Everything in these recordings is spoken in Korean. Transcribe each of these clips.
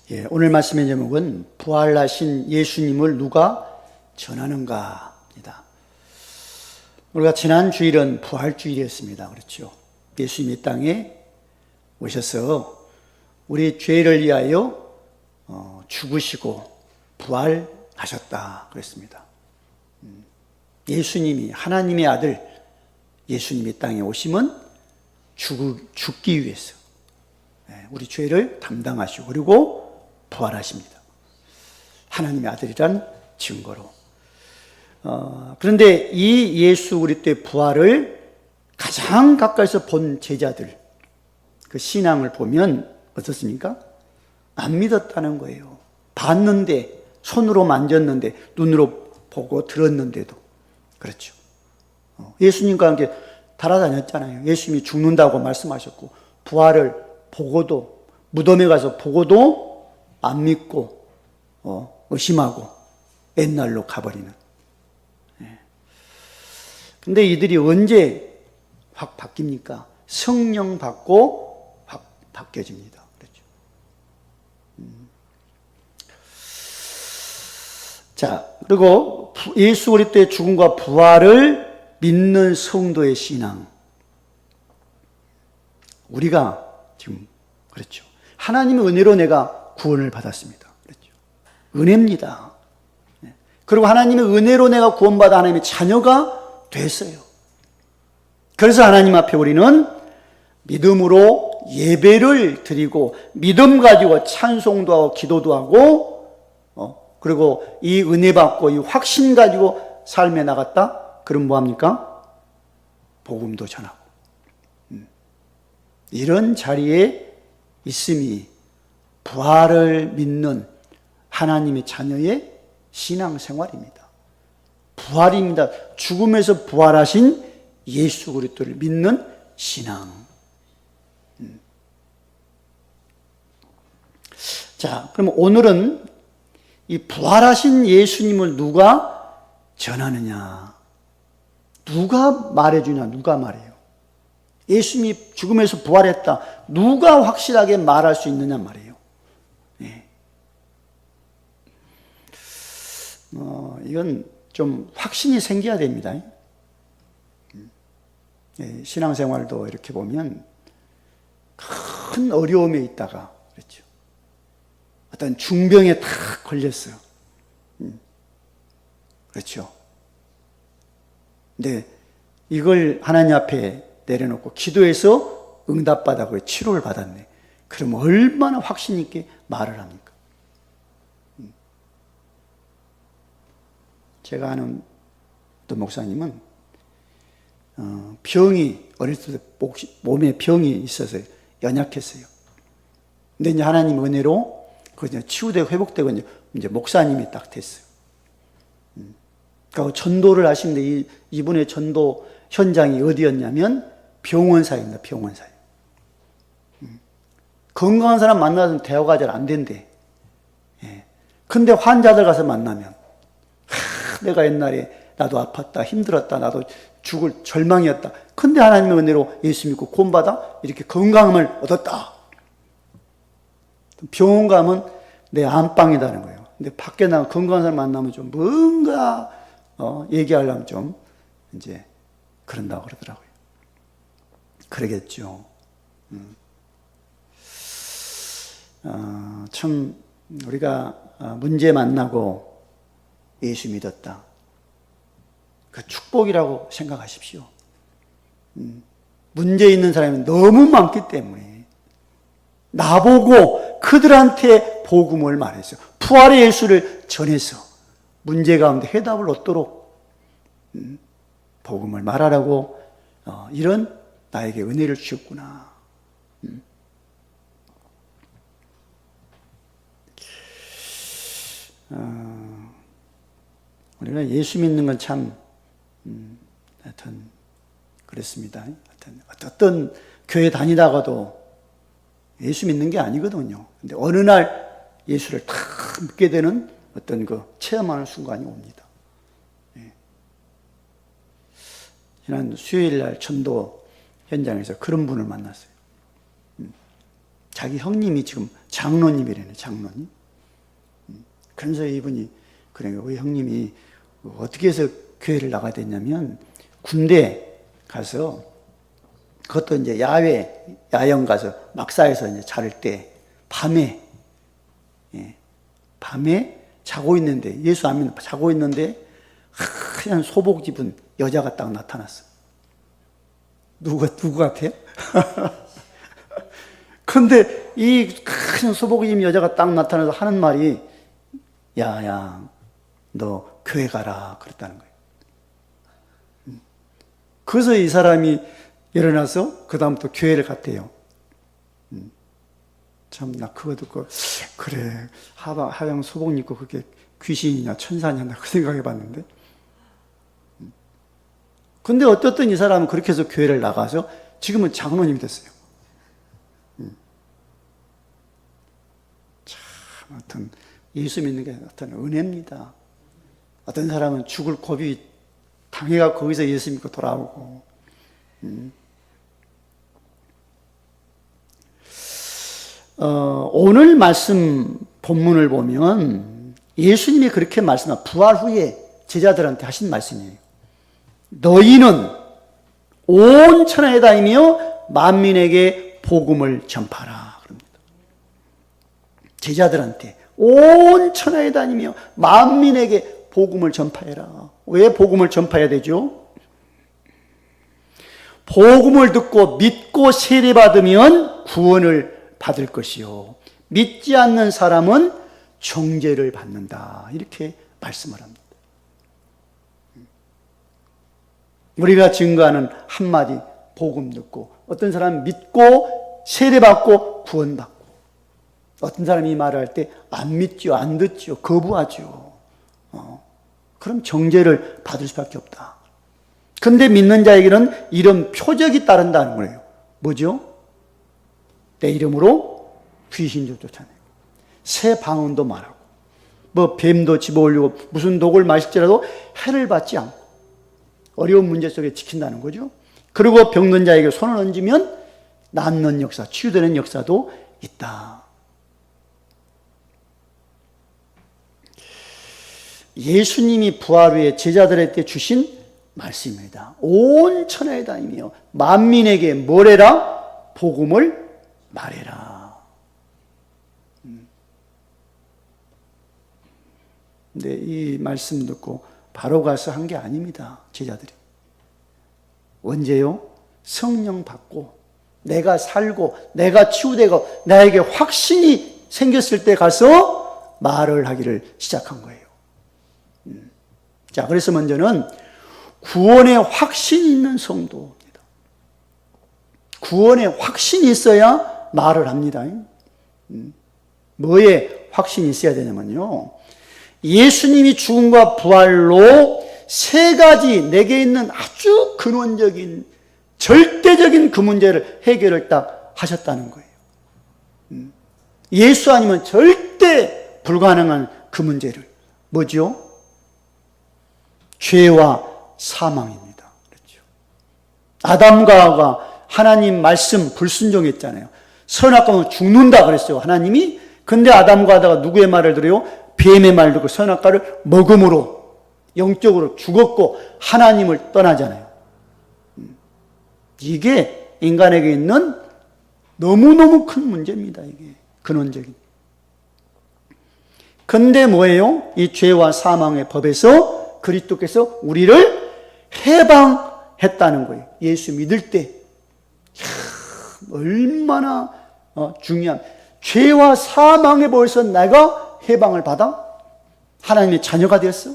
예, 오늘 말씀의 제목은 부활하신 예수님을 누가 전하는가입니다. 우리가 지난 주일은 부활주일이었습니다. 그렇죠? 예수님이 땅에 오셔서 우리 죄를 위하여 죽으시고 부활하셨다 그랬습니다. 예수님이, 하나님의 아들 예수님이 땅에 오심은 죽기 위해서 우리 죄를 담당하시고 그리고 부활하십니다. 하나님의 아들이란 증거로. 그런데 이 예수 그리스도의 부활을 가장 가까이서 본 제자들, 그 신앙을 보면 어떻습니까? 안 믿었다는 거예요. 봤는데, 손으로 만졌는데, 눈으로 보고 들었는데도. 그렇죠. 예수님과 함께 달아다녔잖아요. 예수님이 죽는다고 말씀하셨고, 부활을 보고도, 무덤에 가서 보고도 안 믿고, 의심하고, 옛날로 가버리는. 근데 이들이 언제 확 바뀝니까? 성령 받고 확 바뀌어집니다. 그렇죠. 자, 그리고 예수 그리스도의 죽음과 부활을 믿는 성도의 신앙. 우리가 지금, 그렇죠. 하나님의 은혜로 내가 구원을 받았습니다. 그렇죠. 은혜입니다. 그리고 하나님의 은혜로 내가 구원받아 하나님의 자녀가 됐어요. 그래서 하나님 앞에 우리는 믿음으로 예배를 드리고 믿음 가지고 찬송도 하고 기도도 하고 그리고 이 은혜 받고 이 확신 가지고 삶에 나갔다? 그럼 뭐합니까? 복음도 전하고 이런 자리에 있음이 부활을 믿는 하나님의 자녀의 신앙생활입니다. 부활입니다. 죽음에서 부활하신 예수 그리스도를 믿는 신앙. 자, 그럼 오늘은 이 부활하신 예수님을 누가 전하느냐? 누가 말해주냐? 누가 말해요? 예수님이 죽음에서 부활했다. 누가 확실하게 말할 수 있느냐 말이에요. 이건 좀 확신이 생겨야 됩니다. 신앙생활도 이렇게 보면 큰 어려움에 있다가 그렇죠. 어떤 중병에 딱 걸렸어요. 그렇죠. 근데 이걸 하나님 앞에 내려놓고 기도해서 응답받아 치료를 받았네. 그럼 얼마나 확신 있게 말을 합니까? 제가 아는 어떤 목사님은 병이 어렸을 때 몸에 병이 있어서 연약했어요. 근데 이제 하나님 은혜로 그 치유되고 회복되고 이제 목사님이 딱 됐어요. 그러니까 전도를 하시는데 이분의 전도 현장이 어디였냐면 병원사입니다. 병원사예요. 건강한 사람 만나서 대화가 잘 안 된대. 근데 환자들 가서 만나면 내가 옛날에 나도 아팠다, 힘들었다, 나도 죽을 절망이었다. 근데 하나님의 은혜로 예수 믿고 구원받아 이렇게 건강함을 얻었다. 병원 가면 내 안방이다는 거예요. 근데 밖에 나가 건강한 사람 만나면 좀 뭔가 얘기하려면 좀 이제 그런다고 그러더라고요. 그러겠죠. 참 우리가 문제 만나고 예수 믿었다. 그 축복이라고 생각하십시오. 문제 있는 사람이 너무 많기 때문에 나보고 그들한테 복음을 말했어요. 부활의 예수를 전해서 문제 가운데 해답을 얻도록 복음을 말하라고 이런 나에게 은혜를 주셨구나. 우리가 예수 믿는 건 참 하여튼 그랬습니다. 하여튼 어떤 교회 다니다가도 예수 믿는 게 아니거든요. 근데 어느 날 예수를 탁 믿게 되는 어떤 그 체험하는 순간이 옵니다. 지난 수요일 날 전도 현장에서 그런 분을 만났어요. 자기 형님이 지금 장로님이래요, 장로님. 그래서 이분이, 그래, 우리 형님이 어떻게 해서 교회를 나가야 됐냐면, 군대 가서, 그것도 이제 야영 가서, 막사에서 이제 자를 때, 밤에 자고 있는데, 예수 안 믿는 자고 있는데, 하얀 소복 입은 여자가 딱 나타났어. 누구 같아요? 근데 이 큰 소복 입은 여자가 딱 나타나서 하는 말이, 야, 너 교회 가라. 그랬다는 거예요. 그래서 이 사람이 일어나서 그다음부터 교회를 갔대요. 참, 나 그거 듣고, 그래, 하양 소복 입고 그게 귀신이냐, 천사냐, 나 그 생각해 봤는데. 근데 어떻든 이 사람은 그렇게 해서 교회를 나가서 지금은 장로님이 됐어요. 참, 어떤, 예수 믿는 게 어떤 은혜입니다. 어떤 사람은 죽을 고비 당해가 거기서 예수 믿고 돌아오고. 오늘 말씀 본문을 보면 예수님이 그렇게 말씀한 부활 후에 제자들한테 하신 말씀이에요. 너희는 온 천하에 다니며 만민에게 복음을 전파하라. 그럽니다. 제자들한테 온 천하에 다니며 만민에게 복음을 전파해라. 왜 복음을 전파해야 되죠? 복음을 듣고 믿고 세례받으면 구원을 받을 것이요, 믿지 않는 사람은 정죄를 받는다. 이렇게 말씀을 합니다. 우리가 증거하는 한마디 복음 듣고, 어떤 사람은 믿고 세례받고 구원받고, 어떤 사람이 이 말을 할 때 안 믿지요, 안 듣지요, 거부하지요. 그럼 정죄를 받을 수밖에 없다. 근데 믿는 자에게는 이런 표적이 따른다는 거예요. 뭐죠? 내 이름으로 귀신도 쫓아내고, 새 방언도 말하고, 뭐 뱀도 집어올리고, 무슨 독을 마실지라도 해를 받지 않고, 어려운 문제 속에 지킨다는 거죠. 그리고 병든 자에게 손을 얹으면 낫는 역사, 치유되는 역사도 있다. 예수님이 부활 후에 제자들에게 주신 말씀입니다. 온 천하에 다니며 만민에게 뭘 해라? 복음을 말해라. 근데 이 말씀 듣고 바로 가서 한 게 아닙니다. 제자들이. 언제요? 성령 받고 내가 살고 내가 치유되고 나에게 확신이 생겼을 때 가서 말을 하기를 시작한 거예요. 자, 그래서 먼저는 구원의 확신이 있는 성도입니다. 구원의 확신이 있어야 말을 합니다. 뭐에 확신이 있어야 되냐면요, 예수님이 죽음과 부활로 세 가지 내게 있는 아주 근원적인 절대적인 그 문제를 해결을 딱 하셨다는 거예요. 예수 아니면 절대 불가능한 그 문제를, 뭐죠? 죄와 사망입니다. 그렇죠. 아담과 하와가 하나님 말씀 불순종했잖아요. 선악과는 죽는다 그랬어요, 하나님이. 근데 아담과 하와가 누구의 말을 들어요? 뱀의 말 듣고 선악과를 먹음으로 영적으로 죽었고 하나님을 떠나잖아요. 이게 인간에게 있는 너무너무 큰 문제입니다. 이게 근원적인. 근데 뭐예요? 이 죄와 사망의 법에서 그리스도께서 우리를 해방했다는 거예요. 예수 믿을 때. 얼마나 중요한, 죄와 사망의 법에서 내가 해방을 받아? 하나님의 자녀가 되었어?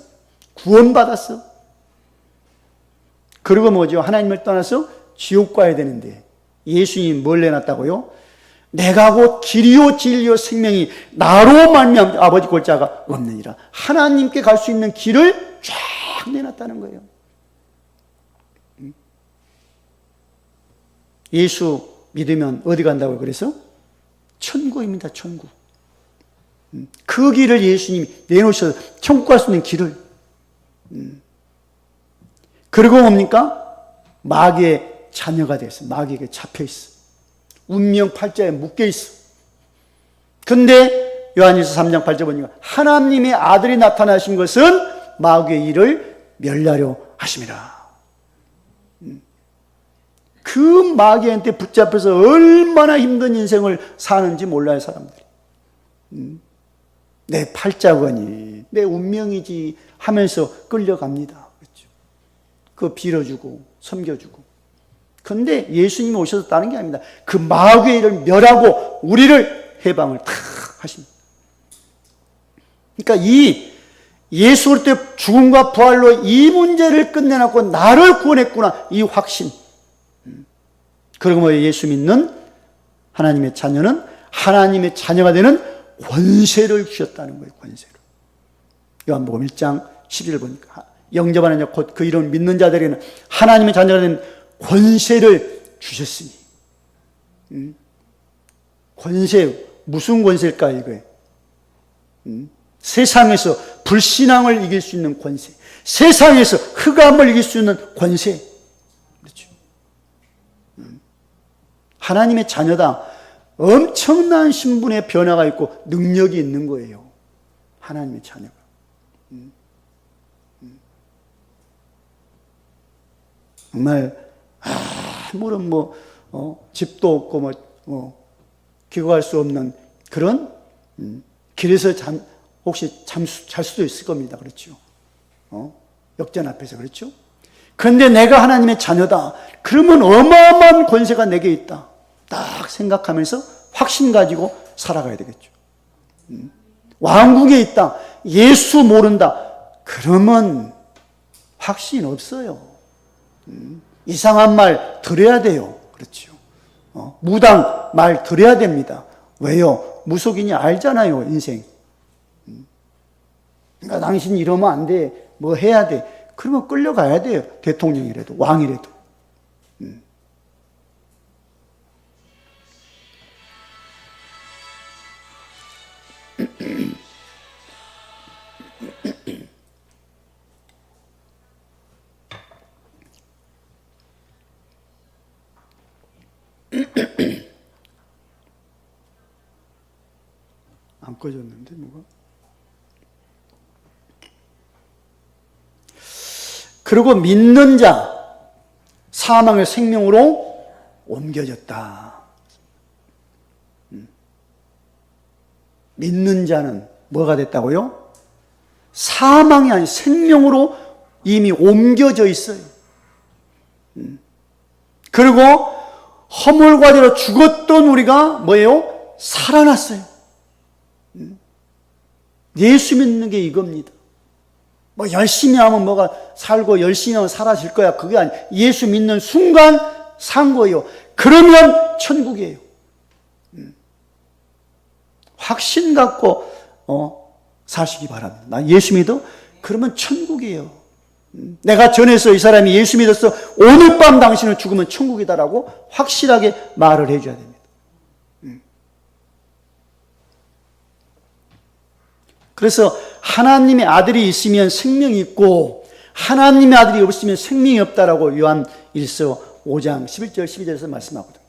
구원받았어? 그리고 뭐죠? 하나님을 떠나서 지옥 가야 되는데 예수님이 뭘 내놨다고요? 내가 곧 길이요 진리요 생명이 나로 말미암아 아버지 골자가 없느니라. 하나님께 갈 수 있는 길을 쫙 내놨다는 거예요. 예수 믿으면 어디 간다고요? 그래서 천국입니다. 천국. 그 길을 예수님이 내놓으셔서 천국 갈 수 있는 길을. 그리고 뭡니까? 마귀의 자녀가 됐어. 마귀에게 잡혀 있어. 운명 팔자에 묶여 있어. 근데 요한일서 3장 8절 보니까 하나님의 아들이 나타나신 것은 마귀의 일을 멸하려 하심이라. 그 마귀한테 붙잡혀서 얼마나 힘든 인생을 사는지 몰라요, 사람들이. 내 팔자거니, 내 운명이지 하면서 끌려갑니다. 그렇죠? 그거 빌어주고, 섬겨주고. 근데 예수님이 오셔서 다른 게 아닙니다. 그 마귀의 일을 멸하고 우리를 해방을 탁 하십니다. 그러니까 이 예수 그리스도의 죽음과 부활로 이 문제를 끝내놨고 나를 구원했구나, 이 확신. 그리고 뭐 예수 믿는 하나님의 자녀는 하나님의 자녀가 되는 권세를 주셨다는 거예요. 권세를. 요한복음 1장 11절 보니까 영접하는 자 곧 그 이름을 믿는 자들에게는 하나님의 자녀가 되는 권세를 주셨으니. 권세, 무슨 권세일까 이거예요? 세상에서 불신앙을 이길 수 있는 권세, 세상에서 흑암을 이길 수 있는 권세. 그렇죠? 하나님의 자녀다. 엄청난 신분의 변화가 있고 능력이 있는 거예요. 하나님의 자녀가. 정말 아무런 집도 없고 기거할 수 없는 그런 길에서 혹시 잘 수도 있을 겁니다. 그렇죠? 역전 앞에서. 그렇죠? 그런데 내가 하나님의 자녀다. 그러면 어마어마한 권세가 내게 있다. 딱 생각하면서 확신 가지고 살아가야 되겠죠. 왕국에 있다. 예수 모른다. 그러면 확신 없어요. 이상한 말 들어야 돼요. 그렇죠. 무당 말 들어야 됩니다. 왜요? 무속인이 알잖아요, 인생. 그러니까 당신 이러면 안 돼. 뭐 해야 돼. 그러면 끌려가야 돼요. 대통령이라도, 왕이라도. 안 꺼졌는데 뭐가? 그리고 믿는 자 사망의 생명으로 옮겨졌다. 믿는 자는 뭐가 됐다고요? 사망이 아닌 생명으로 이미 옮겨져 있어요. 그리고 허물과대로 죽었던 우리가 뭐예요? 살아났어요. 예수 믿는 게 이겁니다. 뭐 열심히 하면 뭐가 살고 열심히 하면 사라질 거야. 그게 아니에요. 예수 믿는 순간 산 거예요. 그러면 천국이에요. 확신 갖고 사시기 바랍니다. 나 예수 믿어? 그러면 천국이에요. 내가 전해서 이 사람이 예수 믿었어. 오늘 밤 당신은 죽으면 천국이다라고 확실하게 말을 해줘야 됩니다. 그래서 하나님의 아들이 있으면 생명이 있고 하나님의 아들이 없으면 생명이 없다라고 요한 1서 5장 11절 12절에서 말씀하거든요.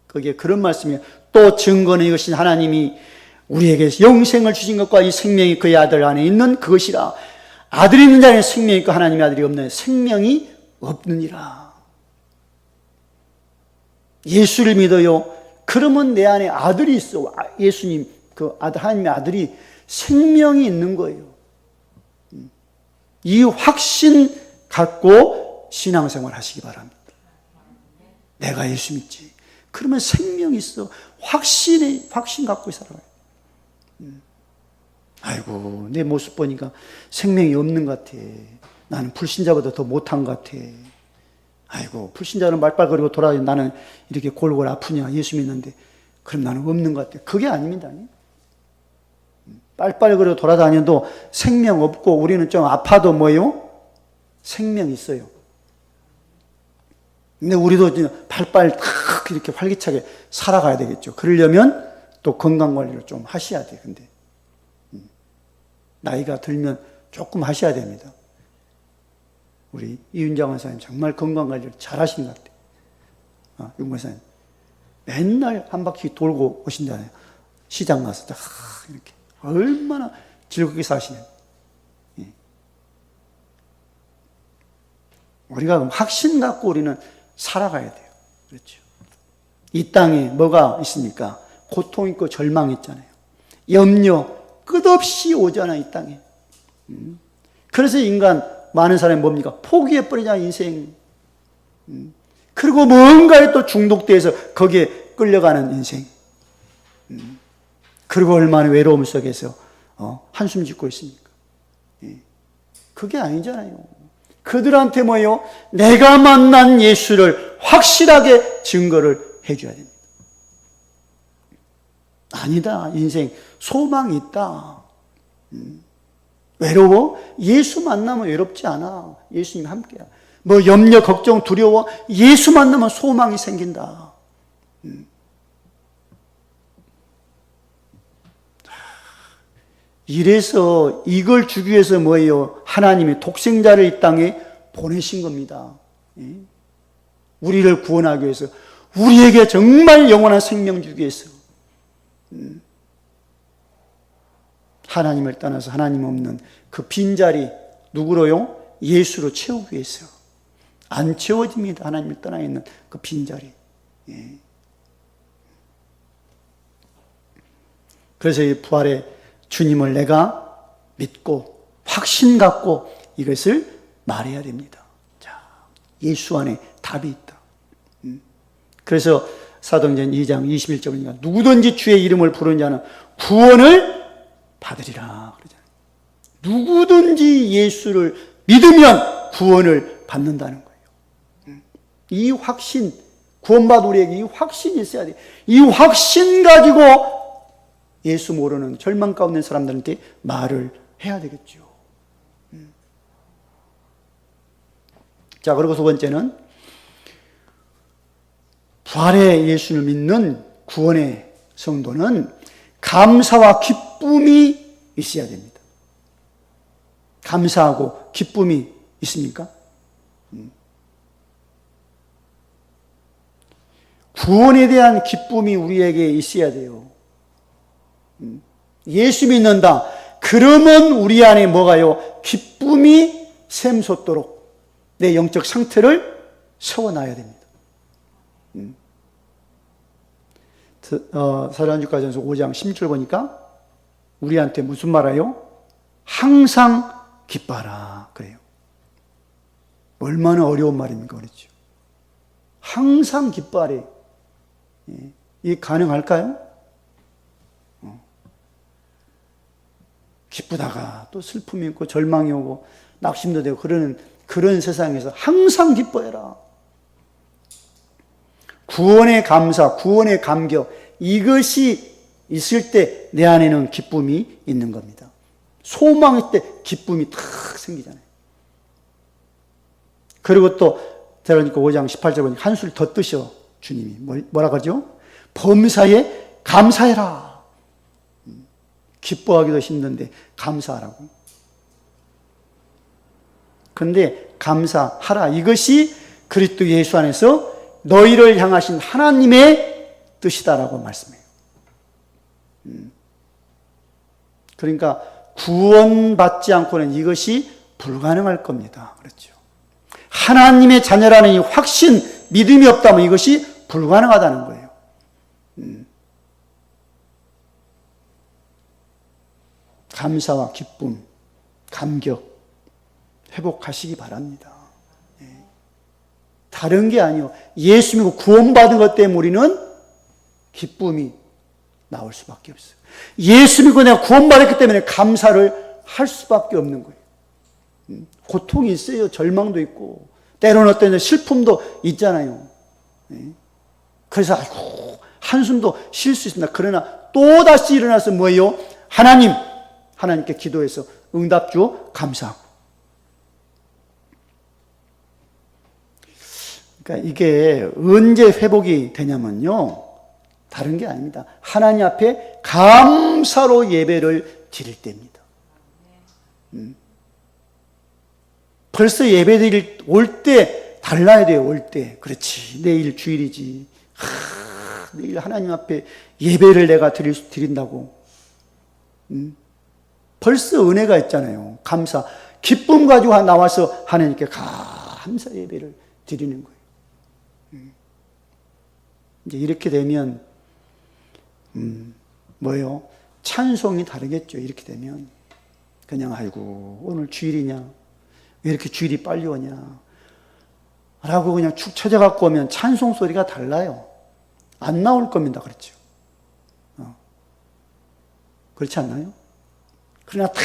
거기에 그런 말씀이에요. 또 증거는 이것이 하나님이 우리에게 영생을 주신 것과 이 생명이 그의 아들 안에 있는 그것이라. 아들이 있는 자에는 생명이 있고 하나님의 아들이 없는 생명이 없느니라. 예수를 믿어요. 그러면 내 안에 아들이 있어. 예수님, 그 아들, 하나님의 아들이 생명이 있는 거예요. 이 확신 갖고 신앙생활 하시기 바랍니다. 내가 예수 믿지. 그러면 생명이 있어. 확신 갖고 살아가요. 아이고, 내 모습 보니까 생명이 없는 것 같아. 나는 불신자보다 더 못한 것 같아. 아이고, 불신자는 말빨거리고 돌아다니는 나는 이렇게 골골 아프냐, 예수 믿는데. 그럼 나는 없는 것 같아. 그게 아닙니다. 빨빨거리고 돌아다녀도 생명 없고 우리는 좀 아파도 뭐요? 생명 있어요. 근데 우리도 발빨 이렇게 활기차게 살아가야 되겠죠. 그러려면 또 건강관리를 좀 하셔야 돼요. 근데 나이가 들면 조금 하셔야 됩니다. 우리 이윤장 원사님 정말 건강관리를 잘 하시는 것 같아요. 윤 원사님 맨날 한 바퀴 돌고 오신다네요. 시장 가서 이렇게 얼마나 즐겁게 사시는. 우리가 확신 갖고 우리는 살아가야 돼요. 그렇죠. 이 땅에 뭐가 있습니까? 고통 있고 절망 있잖아요. 염려 끝없이 오잖아, 이 땅에. 그래서 인간, 많은 사람이 뭡니까? 포기해버리자, 인생. 그리고 뭔가에 또 중독돼서 거기에 끌려가는 인생. 그리고 얼마나 외로움 속에서 한숨 짓고 있습니까? 그게 아니잖아요. 그들한테 뭐예요? 내가 만난 예수를 확실하게 증거를 해줘야 됩니다. 아니다, 인생 소망이 있다. 외로워? 예수 만나면 외롭지 않아. 예수님 함께야. 뭐 염려, 걱정, 두려워? 예수 만나면 소망이 생긴다. 이래서 이걸 주기 위해서 뭐예요? 하나님이 독생자를 이 땅에 보내신 겁니다. 우리를 구원하기 위해서, 우리에게 정말 영원한 생명 주기 위해서. 하나님을 떠나서 하나님 없는 그 빈자리, 누구로요? 예수로 채우기 위해서. 안 채워집니다. 하나님을 떠나 있는 그 빈자리. 그래서 이 부활의 주님을 내가 믿고 확신 갖고 이것을 말해야 됩니다. 자, 예수 안에 답이 있다. 그래서 사도행전 2장 21절 보니까 누구든지 주의 이름을 부르는 자는 구원을 받으리라 그러잖아요. 누구든지 예수를 믿으면 구원을 받는다는 거예요. 이 확신, 구원받은 우리에게 이 확신이 있어야 돼요. 이 확신 가지고 예수 모르는 절망 가운데 있는 사람들한테 말을 해야 되겠죠. 자, 그리고 두 번째는 부활의 예수를 믿는 구원의 성도는 감사와 기쁨이 있어야 됩니다. 감사하고 기쁨이 있습니까? 구원에 대한 기쁨이 우리에게 있어야 돼요. 예수 믿는다. 그러면 우리 안에 뭐가요? 기쁨이 샘솟도록 내 영적 상태를 세워놔야 됩니다. 사도행전서 5장 16절 보니까 우리한테 무슨 말이에요? 항상 기뻐하라 그래요. 얼마나 어려운 말입니까? 그렇죠. 항상 기뻐하래. 이게 가능할까요? 기쁘다가 또 슬픔이 있고 절망이 오고 낙심도 되고 그런 세상에서 항상 기뻐해라. 구원의 감사, 구원의 감격, 이것이 있을 때 내 안에는 기쁨이 있는 겁니다. 소망일 때 기쁨이 탁 생기잖아요. 그리고 또 데살로니가 5장 18절 보니까 한술 더 뜨셔 주님이 뭐라 그러죠? 범사에 감사해라. 기뻐하기도 힘든데 감사하라고. 그런데 감사하라. 이것이 그리스도 예수 안에서 너희를 향하신 하나님의 뜻이다라고 말씀해요. 그러니까 구원받지 않고는 이것이 불가능할 겁니다. 그렇죠. 하나님의 자녀라는 이 확신, 믿음이 없다면 이것이 불가능하다는 거예요. 감사와 기쁨, 감격 회복하시기 바랍니다. 다른 게 아니요. 예수 믿고 구원받은 것 때문에 우리는 기쁨이 나올 수밖에 없어요. 예수 믿고 내가 구원받았기 때문에 감사를 할 수밖에 없는 거예요. 고통이 있어요. 절망도 있고 때로는 어떤 슬픔도 있잖아요. 그래서 아이고 한숨도 쉴 수 있습니다. 그러나 또다시 일어나서 뭐예요? 하나님께 기도해서 응답 주어 감사하고. 그러니까 이게 언제 회복이 되냐면요. 다른 게 아닙니다. 하나님 앞에 감사로 예배를 드릴 때입니다. 벌써 예배 드릴 올 때 달라야 돼요. 올 때. 그렇지. 내일 주일이지. 내일 하나님 앞에 예배를 내가 드린다고. 벌써 은혜가 있잖아요. 감사. 기쁨 가지고 나와서 하나님께 감사 예배를 드리는 거예요. 이제 이렇게 되면, 뭐예요? 찬송이 다르겠죠. 이렇게 되면. 그냥, 아이고, 오늘 주일이냐? 왜 이렇게 주일이 빨리 오냐? 라고 그냥 축 쳐져갖고 오면 찬송 소리가 달라요. 안 나올 겁니다. 그렇죠. 그렇지 않나요? 그러나 딱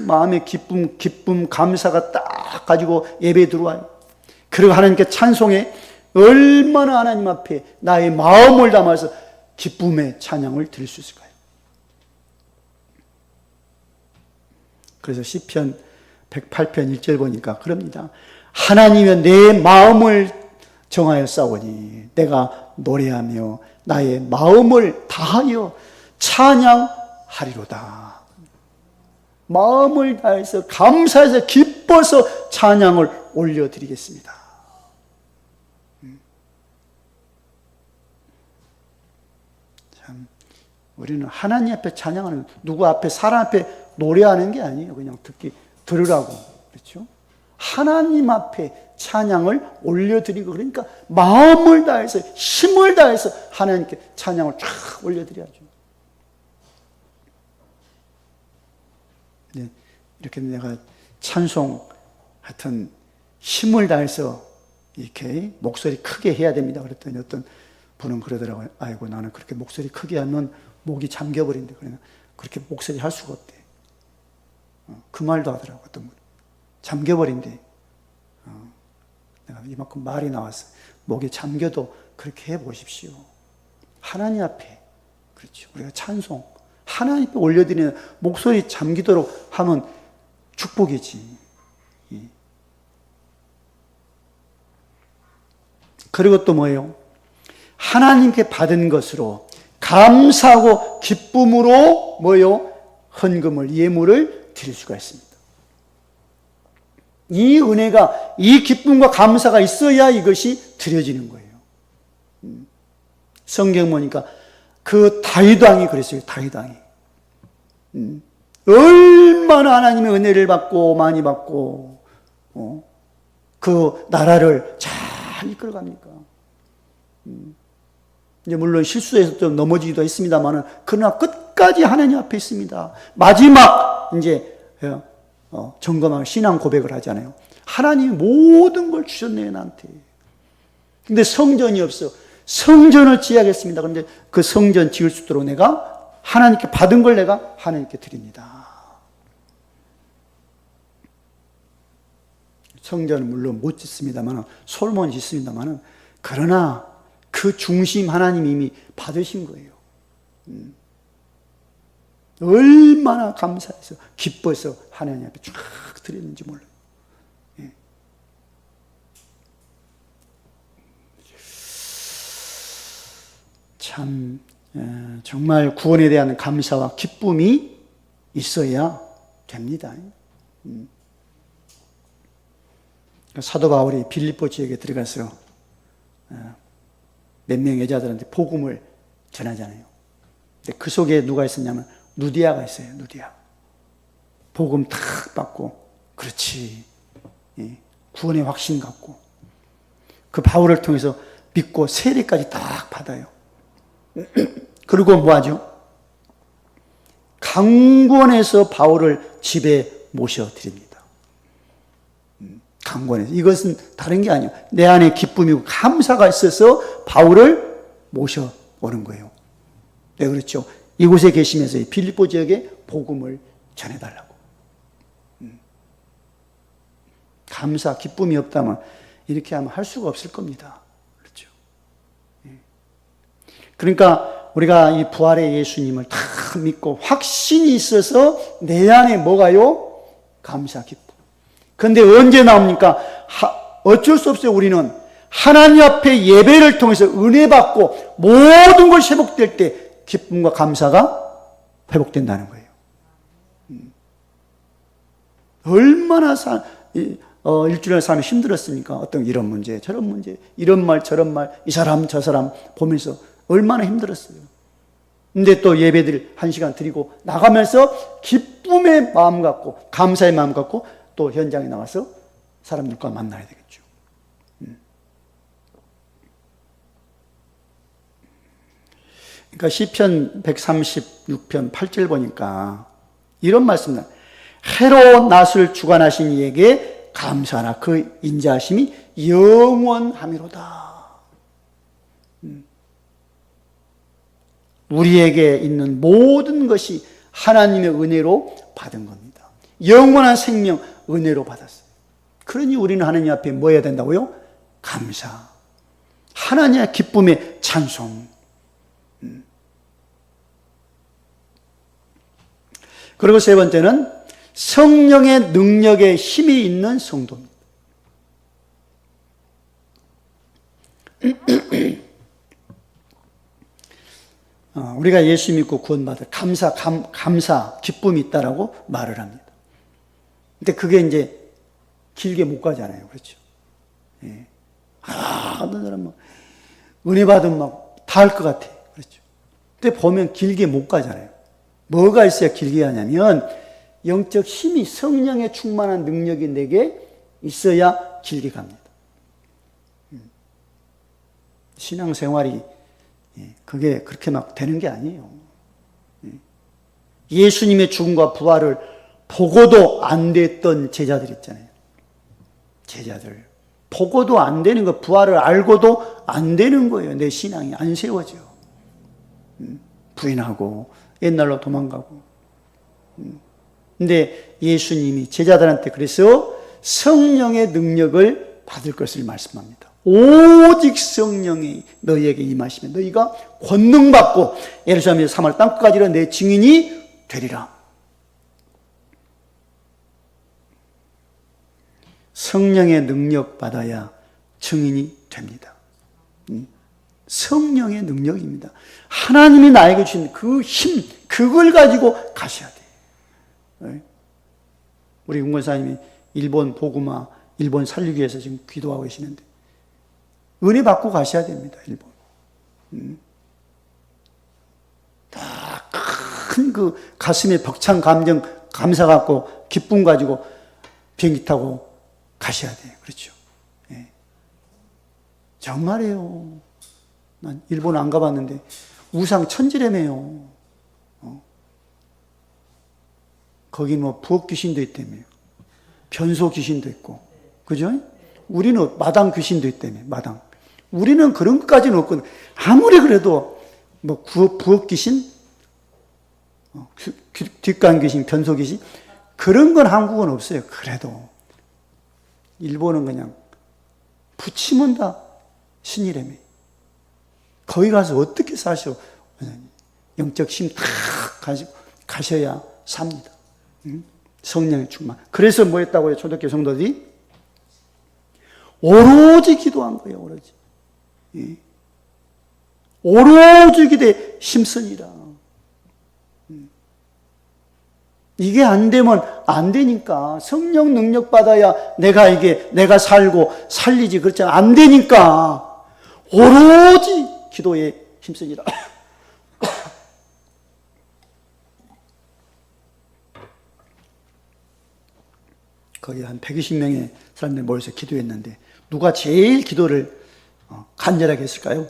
마음의 기쁨, 감사가 딱 가지고 예배에 들어와요. 그리고 하나님께 찬송에 얼마나 하나님 앞에 나의 마음을 담아서 기쁨의 찬양을 드릴 수 있을까요? 그래서 시편 108편 1절 보니까 그럽니다. 하나님은 내 마음을 정하여 싸우니 내가 노래하며 나의 마음을 다하여 찬양하리로다. 마음을 다해서 감사해서 기뻐서 찬양을 올려드리겠습니다. 참, 우리는 하나님 앞에 찬양하는, 누구 앞에, 사람 앞에 노래하는 게 아니에요. 그냥 들으라고. 그렇죠? 하나님 앞에 찬양을 올려드리고, 그러니까 마음을 다해서, 힘을 다해서 하나님께 찬양을 쫙 올려드려야죠. 네, 이렇게 내가 찬송, 하여튼 힘을 다해서 이렇게 목소리 크게 해야 됩니다. 그랬더니 어떤 분은 그러더라고요. 아이고, 나는 그렇게 목소리 크게 하면 목이 잠겨버린대. 그러나 그렇게 목소리 할 수가 없대. 그 말도 하더라고요. 어떤 분. 잠겨버린대. 내가 이만큼 말이 나왔어. 목이 잠겨도 그렇게 해보십시오. 하나님 앞에, 그렇죠. 우리가 찬송, 하나님 앞에 올려드리는 목소리 잠기도록 하면 축복이지. 그리고 또 뭐예요? 하나님께 받은 것으로 감사하고 기쁨으로 뭐예요? 헌금을, 예물을 드릴 수가 있습니다. 이 은혜가, 이 기쁨과 감사가 있어야 이것이 드려지는 거예요. 성경 보니까 그 다윗 왕이 그랬어요. 다윗 왕이. 얼마나 하나님의 은혜를 받고 많이 받고 그 나라를 잘 이끌어갑니까? 이제 물론 실수해서 좀 넘어지기도 했습니다만은 그러나 끝까지 하나님 앞에 있습니다. 마지막 이제 점검하고 신앙 고백을 하잖아요. 하나님이 모든 걸 주셨네요, 나한테. 근데 성전이 없어. 성전을 지어야겠습니다. 그런데 그 성전 지을 수 있도록 내가 하나님께 받은 걸 내가 하나님께 드립니다. 성전은 물론 못 짓습니다만, 솔몬이 짓습니다만, 그러나 그 중심 하나님이 이미 받으신 거예요. 얼마나 감사해서 기뻐서 하나님 앞에 쫙 드렸는지 몰라요. 예. 참 정말 구원에 대한 감사와 기쁨이 있어야 됩니다. 사도 바울이 빌립보 지역에 들어가서 몇 명 여자들한테 복음을 전하잖아요. 근데 그 속에 누가 있었냐면 누디아가 있어요. 누디아. 복음 탁 받고, 그렇지, 구원의 확신 갖고, 그 바울을 통해서 믿고 세례까지 딱 받아요. 그리고 뭐하죠? 강권에서 바울을 집에 모셔드립니다. 강권에서. 이것은 다른 게 아니에요. 내 안에 기쁨이고 감사가 있어서 바울을 모셔오는 거예요. 네, 그렇죠. 이곳에 계시면서 빌립보 지역에 복음을 전해달라고. 감사, 기쁨이 없다면 이렇게 하면 할 수가 없을 겁니다. 그렇죠. 그러니까 우리가 이 부활의 예수님을 다 믿고 확신이 있어서 내 안에 뭐가요? 감사, 기쁨. 그런데 언제 나옵니까? 어쩔 수 없어요. 우리는 하나님 앞에 예배를 통해서 은혜 받고 모든 것이 회복될 때 기쁨과 감사가 회복된다는 거예요. 얼마나 일주일에 삶이 힘들었습니까? 어떤 이런 문제, 저런 문제, 이런 말, 저런 말, 이 사람, 저 사람 보면서 얼마나 힘들었어요. 근데 또 예배들 1시간 드리고 나가면서 기쁨의 마음 갖고 감사의 마음 갖고 또 현장에 나가서 사람들과 만나야 되겠죠. 그러니까 시편 136편 8절 보니까 이런 말씀입니다. 해로 낫을 주관하신 이에게 감사하나 그 인자하심이 영원하미로다. 우리에게 있는 모든 것이 하나님의 은혜로 받은 겁니다. 영원한 생명 은혜로 받았어요. 그러니 우리는 하나님 앞에 뭐 해야 된다고요? 감사. 하나님의 기쁨의 찬송. 그리고 세 번째는 성령의 능력에 힘이 있는 성도입니다. 우리가 예수 믿고 구원받을 감사, 기쁨이 있다라고 말을 합니다. 근데 그게 이제 길게 못 가잖아요. 그렇죠? 예. 어떤 사람은 은혜 받으면 막 다 할 것 같아. 그렇죠? 근데 보면 길게 못 가잖아요. 뭐가 있어야 길게 하냐면 영적 힘이 성령에 충만한 능력이 내게 있어야 길게 갑니다. 신앙생활이 그게 그렇게 막 되는 게 아니에요. 예수님의 죽음과 부활을 보고도 안 됐던 제자들 있잖아요. 제자들. 보고도 안 되는 거, 부활을 알고도 안 되는 거예요. 내 신앙이 안 세워져. 부인하고 옛날로 도망가고. 근데 예수님이 제자들한테 그래서 성령의 능력을 받을 것을 말씀합니다. 오직 성령이 너희에게 임하시면 너희가 권능받고 예루살렘에서 사마리아 땅끝까지 내 증인이 되리라. 성령의 능력 받아야 증인이 됩니다. 성령의 능력입니다. 하나님이 나에게 주신 그 힘, 그걸 가지고 가셔야 돼요. 우리 윤권사님이 일본 복음화, 일본 살리기 위해서 지금 기도하고 계시는데 은혜 받고 가셔야 됩니다. 일본. 다 큰 그 가슴에 벅찬 감정, 감사 갖고 기쁨 가지고 비행기 타고 가셔야 돼요. 그렇죠? 예. 정말이에요. 난 일본 안 가봤는데 우상 천지래매요. 거기 뭐 부엌 귀신도 있다며, 변소 귀신도 있고, 그죠? 우리는 마당 귀신도 있다며, 마당. 우리는 그런 것까지는 없거든. 아무리 그래도 뭐 부엌 귀신, 뒷간 귀신, 변소 귀신 그런 건 한국은 없어요. 그래도 일본은 그냥 붙이면 다 신이라며. 거기 가서 어떻게 사셔? 영적 힘 다 가지고 가셔야 삽니다. 성령의 충만. 그래서 뭐 했다고요? 초대교회 성도들이 오로지 기도한 거예요. 오로지. 오로지 기도에 힘쓰니라. 이게 안 되면 안 되니까. 성령 능력 받아야 내가 살고 살리지. 그렇잖아. 안 되니까 오로지 기도에 힘쓰니라. 거기 한 120명의 사람들이 모여서 기도했는데 누가 제일 기도를 간절하게 했을까요?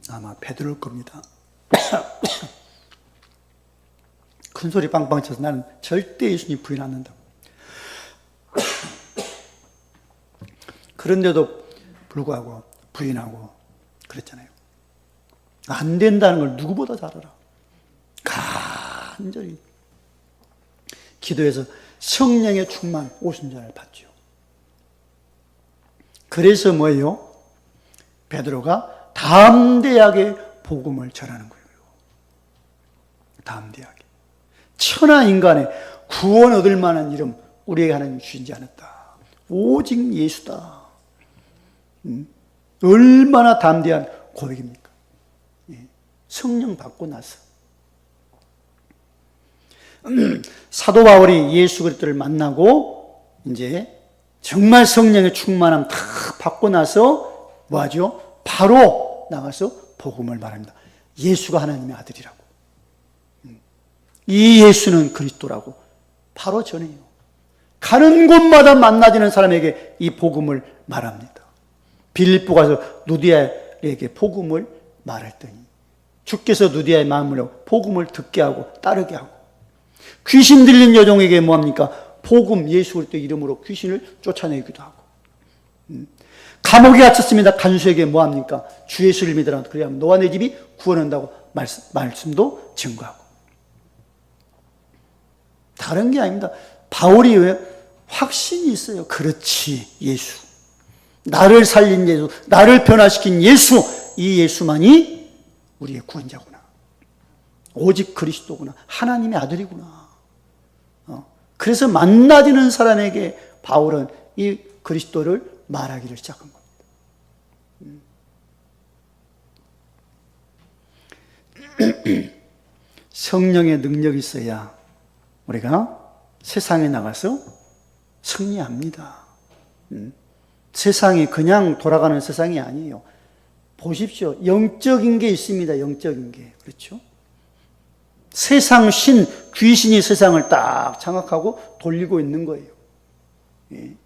아마 베드로일 겁니다. 큰 소리 빵빵 쳐서 나는 절대 예수님 부인 안 한다고. 그런데도 불구하고 부인하고 그랬잖아요. 안 된다는 걸 누구보다 잘 알아. 간절히 기도해서 성령의 충만 오순절을 받죠. 그래서 뭐예요? 베드로가 담대하게 복음을 전하는 거예요. 담대하게. 천하 인간의 구원 얻을 만한 이름 우리에게 하나님 주시지 않았다. 오직 예수다. 얼마나 담대한 고백입니까? 성령 받고 나서. 사도 바울이 예수 그리스도를 만나고 이제 정말 성령의 충만함 다 받고 나서 뭐하죠? 바로 나가서 복음을 말합니다. 예수가 하나님의 아들이라고. 이 예수는 그리스도라고 바로 전해요. 가는 곳마다 만나지는 사람에게 이 복음을 말합니다. 빌립보 가서 누디아에게 복음을 말했더니 주께서 누디아의 마음으로 복음을 듣게 하고 따르게 하고, 귀신 들린 여종에게 뭐합니까? 복음 예수 그리스도 이름으로 귀신을 쫓아내기도 하고, 감옥에 갇혔습니다. 간수에게 뭐합니까? 주 예수를 믿으라. 그래야 너와 내 집이 구원한다고 말씀도 증거하고. 다른 게 아닙니다. 바울이 왜? 확신이 있어요. 그렇지, 예수. 나를 살린 예수, 나를 변화시킨 예수, 이 예수만이 우리의 구원자구나. 오직 그리스도구나. 하나님의 아들이구나. 그래서 만나지는 사람에게 바울은 이 그리스도를 말하기를 시작한 겁니다. 성령의 능력이 있어야 우리가 세상에 나가서 승리합니다. 세상이 그냥 돌아가는 세상이 아니에요. 보십시오. 영적인 게 있습니다. 영적인 게. 그렇죠? 세상 신, 귀신이 세상을 딱 장악하고 돌리고 있는 거예요. 예.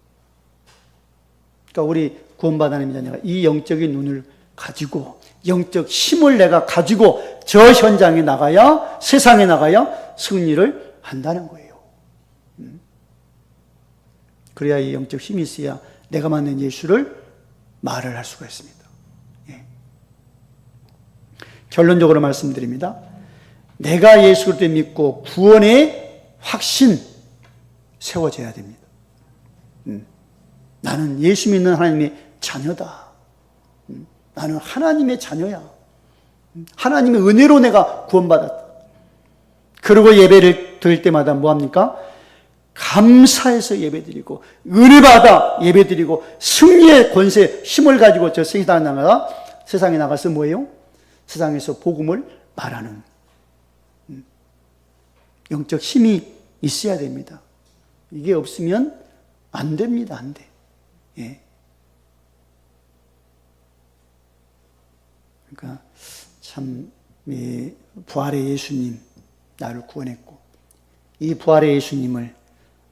그러니까 우리 구원받은 자녀가 이 영적인 눈을 가지고, 영적 힘을 내가 가지고 저 현장에 나가야, 세상에 나가야 승리를 한다는 거예요. 그래야 이 영적 힘이 있어야 내가 만난 예수를 말을 할 수가 있습니다. 예. 결론적으로 말씀드립니다. 내가 예수 그리스도를 믿고 구원의 확신 세워져야 됩니다. 나는 예수 믿는 하나님의 자녀다. 나는 하나님의 자녀야. 하나님의 은혜로 내가 구원받았다. 그리고 예배를 드릴 때마다 뭐합니까? 감사해서 예배드리고, 은혜받아 예배드리고, 승리의 권세, 힘을 가지고 저 세상에 나가서 뭐예요? 세상에서 복음을 말하는 영적 힘이 있어야 됩니다. 이게 없으면 안 됩니다. 안 돼. 예. 그러니까 참 이 부활의 예수님 나를 구원했고, 이 부활의 예수님을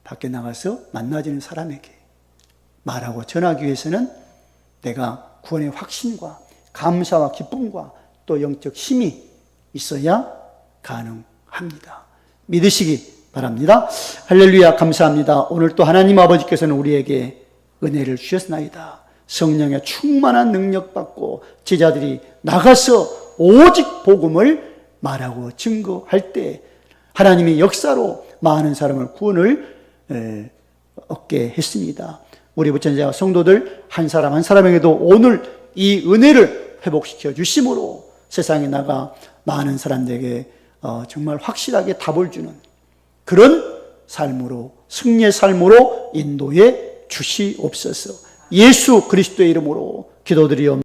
밖에 나가서 만나지는 사람에게 말하고 전하기 위해서는 내가 구원의 확신과 감사와 기쁨과 또 영적 힘이 있어야 가능합니다. 믿으시기 바랍니다. 할렐루야, 감사합니다. 오늘 또 하나님 아버지께서는 우리에게 은혜를 주셨나이다. 성령의 충만한 능력 받고 제자들이 나가서 오직 복음을 말하고 증거할 때 하나님의 역사로 많은 사람을 구원을 얻게 했습니다. 우리 부천자 성도들 한 사람 한 사람에게도 오늘 이 은혜를 회복시켜 주심으로 세상에 나가 많은 사람들에게 정말 확실하게 답을 주는 그런 삶으로, 승리의 삶으로 인도해 주시옵소서. 예수 그리스도의 이름으로 기도드리옵나이다.